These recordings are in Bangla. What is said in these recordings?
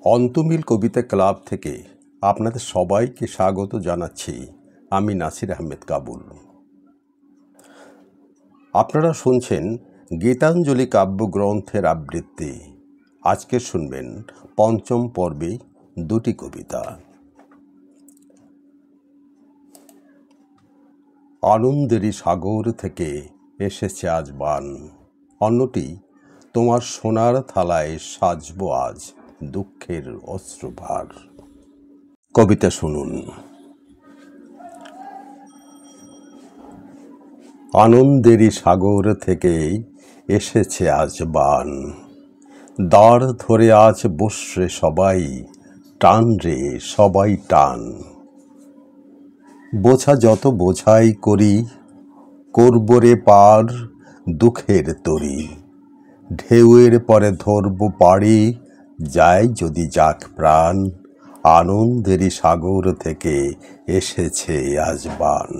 অন্তমিল কবিতা ক্লাব থেকে আপনাদের সবাইকে স্বাগত জানাচ্ছি। আমি নাসির আহমেদ কাবুল। আপনারা শুনছেন গীতাঞ্জলি কাব্যগ্রন্থের আবৃত্তি। আজকে শুনবেন পঞ্চম পর্বে দুটি কবিতা। আনন্দেরই সাগর থেকে এসেছে আজ বান, অন্যটি তোমার সোনার থালায় সাজবো আজ দুঃখের অশ্রুভার। কবিতা শুনুন। আনন্দেরই সাগর থেকে এসেছে আজ বান, দাঁড় ধরে আজ বসরে সবাই, টান রে সবাই টান। বোঝা যত বোঝাই করি, করব রে পার দুঃখের তরি, ঢেউয়ের পরে ধরব পাড়ি, যায় যদি যাক প্রাণ। আনন্দেরই সাগর থেকে এসেছে আজ বান।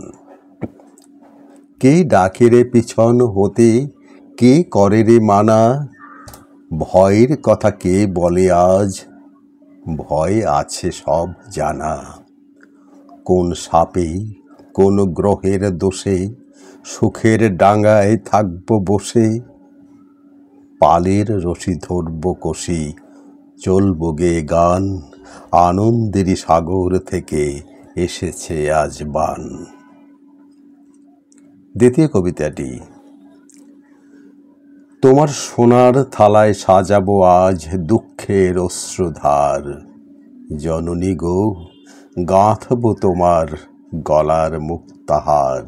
কে ডাকে রে পিছন হতে, কে করে রে মানা, ভয়ের কথা কে বলে আজ, ভয় আছে সব জানা। কোন সাপে কোন গ্রহের দোষে সুখের ডাঙায় থাকব বসে, পালের রশি ধরব কষি, চলব গে গান। আনন্দেরই সাগর থেকে এসেছে আজ বান। দ্বিতীয় কবিতাটি। তোমার সোনার থালায় সাজাবো আজ দুঃখের অশ্রুধার, জননী গো গাঁথব তোমার গলার মুক্তাহার।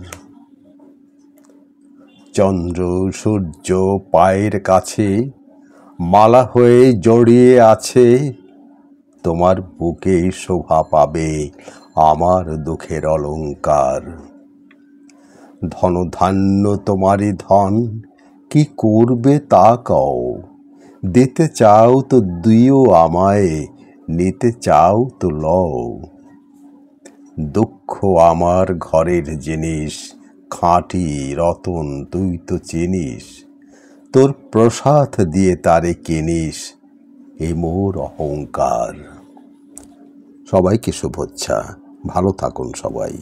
চন্দ্র সূর্য পায়ের কাছে মালা হয়ে জড়িয়ে আছে, তোমার বুকে শোভা পাবে আমার দুঃখের অলংকার। ধনধান্য তোমারই ধন, কি করবে তা কও, দিতে চাও তো দিও আমায়, নিতে চাও তো লও। দুঃখ আমার ঘরের জিনিস, খাঁটি রতন তুই তো চিনিস, তোর প্রসাদ দিয়ে তারে কিনিস, এ মোর অহংকার। সবাইকে শুভেচ্ছা, ভালো থাকুন সবাই।